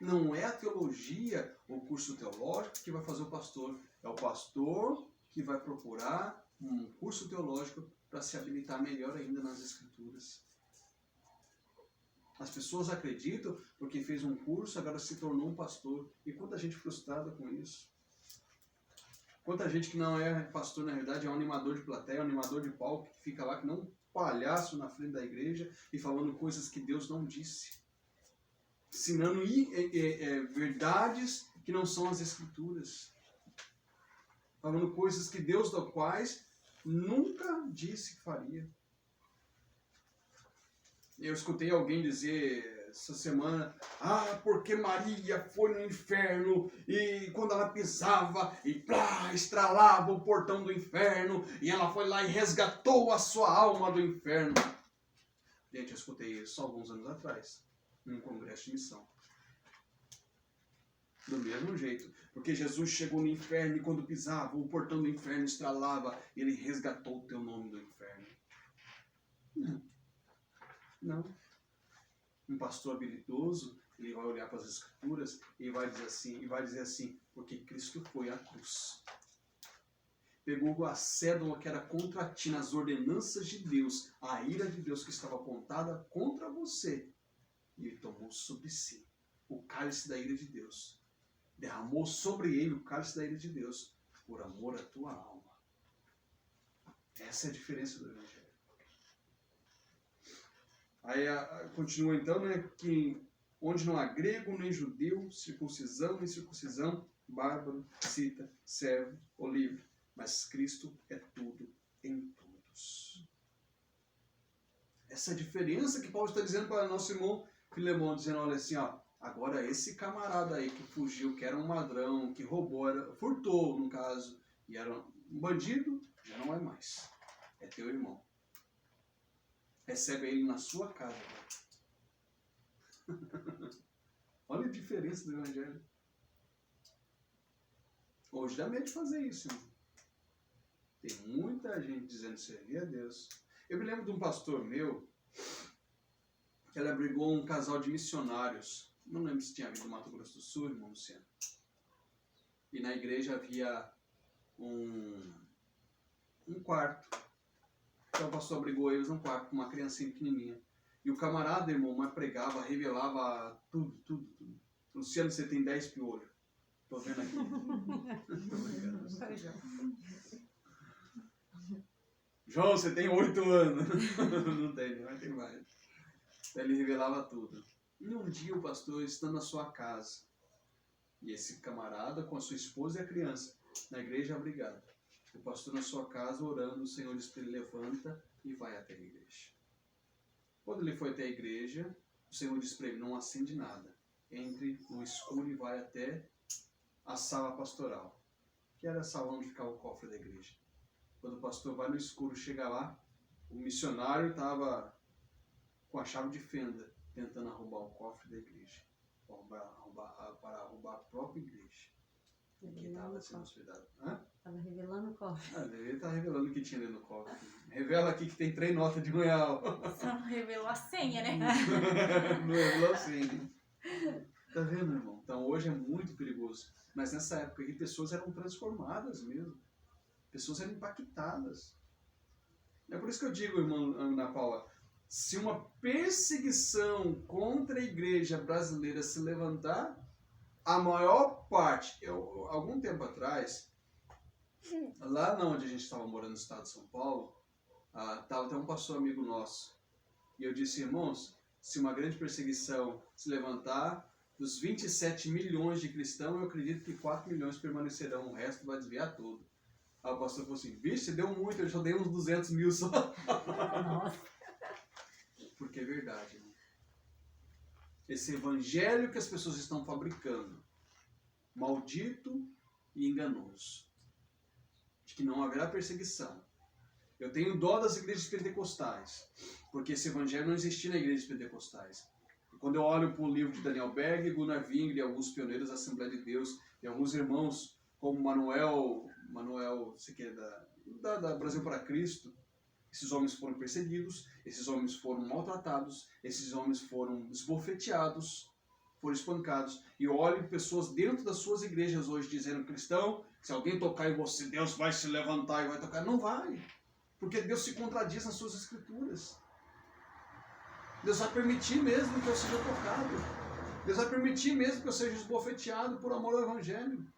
Não é a teologia, o curso teológico que vai fazer o pastor. É o pastor que vai procurar um curso teológico para se habilitar melhor ainda nas Escrituras. As pessoas acreditam porque fez um curso, agora se tornou um pastor. E quanta gente frustrada com isso. Quanta gente que não é pastor, na realidade, é um animador de plateia, um animador de palco, que fica lá que não um palhaço na frente da igreja e falando coisas que Deus não disse. Ensinando verdades que não são as Escrituras. Falando coisas que Deus, das quais nunca disse que faria. Eu escutei alguém dizer essa semana, porque Maria foi no inferno e quando ela pisava e plá, estralava o portão do inferno e ela foi lá e resgatou a sua alma do inferno. Gente, eu escutei isso alguns anos atrás, num congresso de missão. Do mesmo jeito, porque Jesus chegou no inferno e quando pisava, o portão do inferno estralava e ele resgatou o teu nome do inferno. Não. Um pastor habilidoso, ele vai olhar para as Escrituras e vai dizer assim, porque Cristo foi à cruz. Pegou a cédula que era contra ti, nas ordenanças de Deus, a ira de Deus que estava apontada contra você, e ele tomou sobre si o cálice da ira de Deus. Derramou sobre ele o cálice da ira de Deus, por amor à tua alma. Essa é a diferença do Evangelho. Aí continua então, né, que onde não há grego nem judeu, circuncisão nem circuncisão, bárbaro, cita, servo ou livre, mas Cristo é tudo em todos. Essa é a diferença que Paulo está dizendo para nosso irmão Filemão, dizendo, olha assim, ó, agora esse camarada aí que fugiu, que era um ladrão, que roubou, furtou no caso, e era um bandido, já não é mais. É teu irmão. Recebe ele na sua casa. Olha a diferença do Evangelho. Hoje dá medo de fazer isso, irmão. Tem muita gente dizendo servir a Deus. Eu me lembro de um pastor meu, que ele abrigou um casal de missionários. Não lembro se tinha vindo do Mato Grosso do Sul, irmão Luciano. E na igreja havia um quarto. Então o pastor abrigou eles num quarto com uma criancinha pequenininha. E o camarada, irmão, mas pregava, revelava tudo. Luciano, você tem 10 piolhos. Tô vendo aqui. Tô brincando. João, você tem 8 anos. Não tem, mas tem mais. Ele revelava tudo. E um dia o pastor estando na sua casa, e esse camarada com a sua esposa e a criança, na igreja abrigada. O pastor na sua casa orando, o Senhor disse para ele, levanta e vai até a igreja. Quando ele foi até a igreja, o Senhor disse para ele, não acende nada. Entre no escuro e vai até a sala pastoral, que era a sala onde ficava o cofre da igreja. Quando o pastor vai no escuro, chega lá, o missionário estava com a chave de fenda, tentando arrombar o cofre da igreja, para arrombar a própria igreja, que estava sendo hospedado. Estava revelando o cofre. Ele está revelando o que tinha dentro do cofre. Revela aqui que tem 3 notas de R$1. Só revelou a senha, né? Não revelou a senha. Tá vendo, irmão? Então hoje é muito perigoso. Mas nessa época aí, pessoas eram transformadas mesmo. Pessoas eram impactadas. É por isso que eu digo, irmão Ana Paula, se uma perseguição contra a igreja brasileira se levantar, a maior parte, algum tempo atrás, lá onde a gente estava morando no estado de São Paulo, estava até um pastor amigo nosso. E eu disse, irmãos, se uma grande perseguição se levantar, dos 27 milhões de cristãos, eu acredito que 4 milhões permanecerão, o resto vai desviar tudo. Aí o pastor falou assim, vixe, deu muito, eu só dei uns 200 mil só. Nossa. Porque é verdade, irmão. Esse evangelho que as pessoas estão fabricando, maldito e enganoso, de que não haverá perseguição. Eu tenho dó das igrejas pentecostais, porque esse evangelho não existia na igreja pentecostais. E quando eu olho para o livro de Daniel Berg, Gunnar Wingre, alguns pioneiros da Assembleia de Deus, e alguns irmãos como Manuel sei que é da Brasil para Cristo, esses homens foram perseguidos, esses homens foram maltratados, esses homens foram esbofeteados, foram espancados. E olhem pessoas dentro das suas igrejas hoje dizendo, cristão, se alguém tocar em você, Deus vai se levantar e vai tocar. Não vai, porque Deus se contradiz nas suas escrituras. Deus vai permitir mesmo que eu seja tocado. Deus vai permitir mesmo que eu seja esbofeteado por amor ao Evangelho.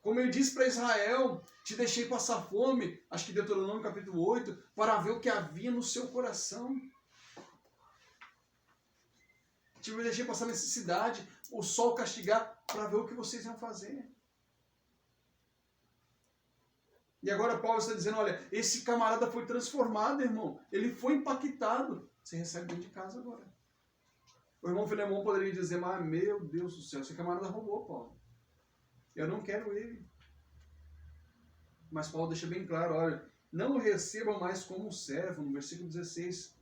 Como ele disse para Israel, te deixei passar fome, acho que Deuteronômio capítulo 8, para ver o que havia no seu coração. Te deixei passar necessidade, o sol castigar, para ver o que vocês iam fazer. E agora Paulo está dizendo, olha, esse camarada foi transformado, irmão. Ele foi impactado. Você recebe dentro de casa agora. O irmão Filemão poderia dizer, mas meu Deus do céu, esse camarada roubou, Paulo. Eu não quero ele. Mas Paulo deixa bem claro, olha, não o recebam mais como servo, no versículo 16.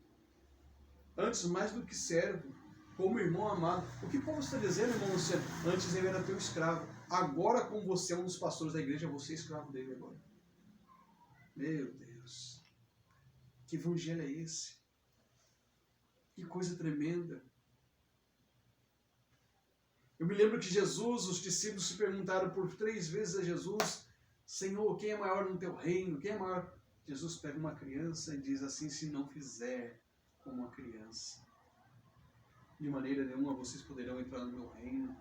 Antes, mais do que servo, como irmão amado. O que Paulo está dizendo, irmão Luciano? Antes ele era teu escravo. Agora, como você é um dos pastores da igreja, você é escravo dele agora. Meu Deus. Que evangelho é esse? Que coisa tremenda. Eu me lembro que Jesus, os discípulos se perguntaram por 3 vezes a Jesus: Senhor, quem é maior no teu reino? Quem é maior? Jesus pega uma criança e diz assim: se não fizer como uma criança, de maneira nenhuma vocês poderão entrar no meu reino.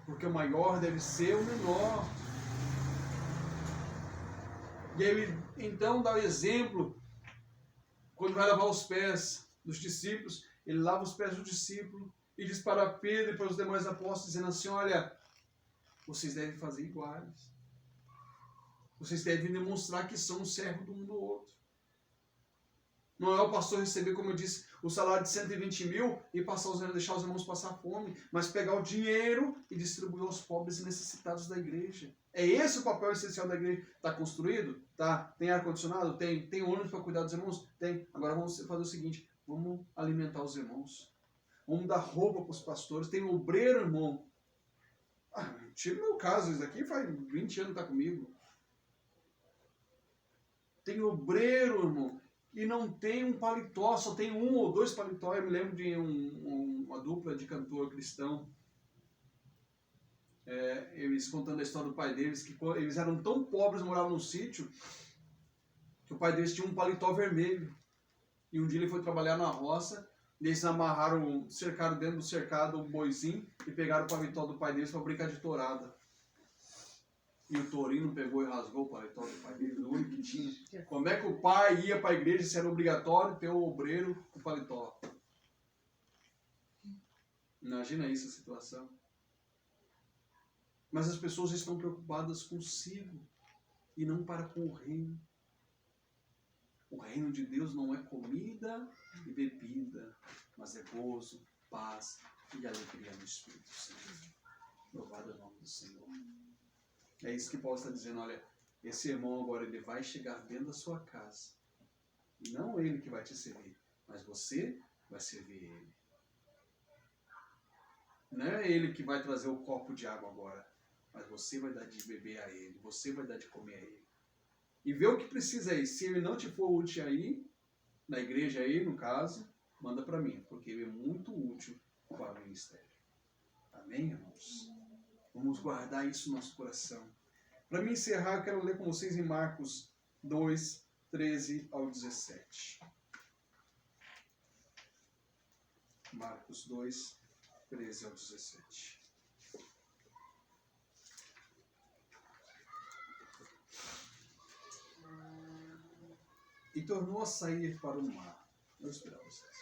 Porque o maior deve ser o menor. E aí ele então dá o exemplo, quando vai lavar os pés dos discípulos, ele lava os pés do discípulo e diz para Pedro e para os demais apóstolos, dizendo assim: olha, vocês devem fazer iguais. Vocês devem demonstrar que são servos um do outro. Não é o pastor receber, como eu disse, o salário de 120 mil e deixar os irmãos passar fome, mas pegar o dinheiro e distribuir aos pobres e necessitados da igreja. É esse o papel essencial da igreja. Está construído? Tá. Tem ar-condicionado? Tem. Tem ônibus para cuidar dos irmãos? Tem. Agora vamos fazer o seguinte, vamos alimentar os irmãos. Vamos dar roupa para os pastores. Tem obreiro, irmão. Tira o meu caso, isso aqui faz 20 anos que está comigo. Tem obreiro, irmão, e não tem um paletó, só tem 1 ou 2 paletó. Eu me lembro de uma dupla de cantor cristão, eles contando a história do pai deles, que eles eram tão pobres, moravam num sítio, que o pai deles tinha um paletó vermelho. E um dia ele foi trabalhar na roça, e eles cercaram dentro do cercado um boizinho e pegaram o paletó do pai deles para brincar de tourada. E o tourinho pegou e rasgou o paletó do pai dele, o único que tinha. Como é que o pai ia para a igreja se era obrigatório ter o obreiro com o paletó? Imagina isso, a situação. Mas as pessoas estão preocupadas consigo e não para com o reino. O reino de Deus não é comida e bebida, mas é gozo, paz e alegria no Espírito Santo. Louvado é o nome do Senhor. É isso que Paulo está dizendo, olha, esse irmão agora ele vai chegar dentro da sua casa. E não ele que vai te servir, mas você vai servir ele. Não é ele que vai trazer o copo de água agora, mas você vai dar de beber a ele, você vai dar de comer a ele. E vê o que precisa aí. Se ele não te for útil aí, na igreja aí, no caso, manda para mim, porque ele é muito útil para o ministério. Amém, irmãos? Vamos guardar isso no nosso coração. Para me encerrar, eu quero ler com vocês em Marcos 2, 13 ao 17. Marcos 2, 13 ao 17. E tornou a sair para o mar. Vou esperar vocês.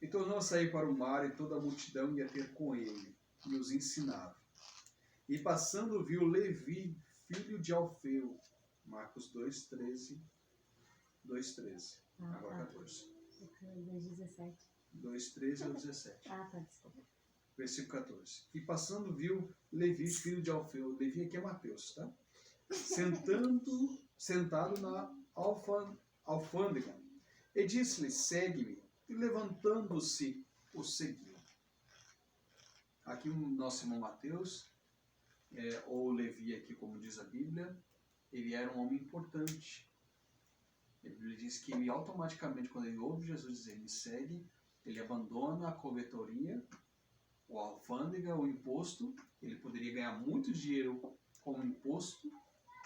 E tornou a sair para o mar, e toda a multidão ia ter com ele, e os ensinava. E passando viu Levi, filho de Alfeu. Marcos 2, 13. 2, 13. Agora 14. 2:17. 2, 13 ao 17. Tá, desculpa. Versículo 14. E passando viu Levi, filho de Alfeu. Levi aqui é Mateus, tá? Sentado na alfândega. E disse-lhe, segue-me. E levantando-se, o seguiu. Aqui o nosso irmão Mateus, ou Levi aqui, como diz a Bíblia, ele era um homem importante. A Bíblia diz que ele automaticamente, quando ele ouve Jesus dizer, me segue, ele abandona a coletoria, o alfândega, o imposto. Ele poderia ganhar muito dinheiro com o imposto,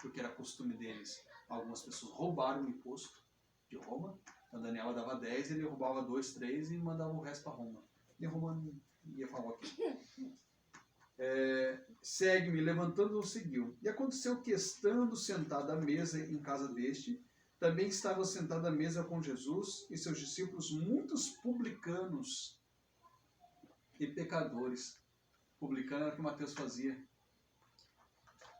porque era costume deles. Algumas pessoas roubaram o imposto de Roma. A Daniela dava 10, ele roubava 2, 3 e mandava o resto para Roma. E Roma não ia falar aqui. Segue-me, levantando-o, seguiu. E aconteceu que, estando sentado à mesa em casa deste, também estava sentado à mesa com Jesus e seus discípulos muitos publicanos e pecadores. Publicano era o que Mateus fazia.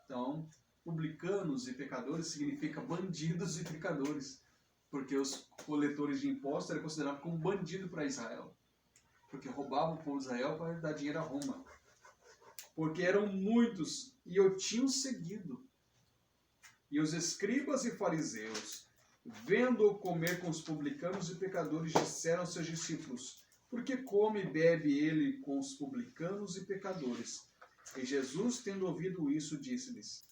Então, publicanos e pecadores significa bandidos e pecadores. Porque os coletores de impostos eram considerados como bandido para Israel. Porque roubavam o povo de Israel para dar dinheiro a Roma. Porque eram muitos e o tinham seguido. E os escribas e fariseus, vendo-o comer com os publicanos e pecadores, disseram aos seus discípulos, Porque come e bebe ele com os publicanos e pecadores. E Jesus, tendo ouvido isso, disse-lhes: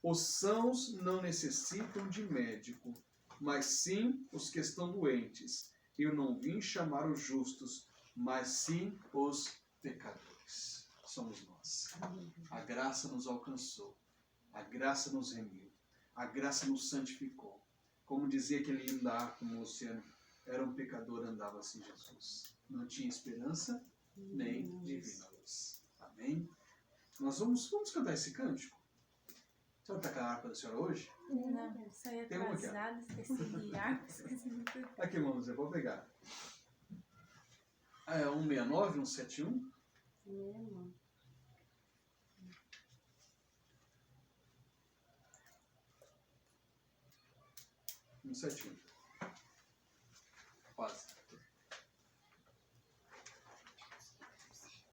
os sãos não necessitam de médico, mas sim os que estão doentes. Eu não vim chamar os justos, mas sim os pecadores. Somos nós. A graça nos alcançou. A graça nos remiu. A graça nos santificou. Como dizia aquele hino da Arca, como o oceano, era um pecador, andava sem Jesus. Não tinha esperança, nem divina luz. Amém? Nós vamos cantar esse cântico. A senhora está com a harpa da senhora hoje? Não, saí Tem uma aqui, ó. atrasada, esqueci de harpa, esqueci de tudo. Aqui, irmão Zé, vou pegar. É 169, 171? Mesmo. 171. Quase.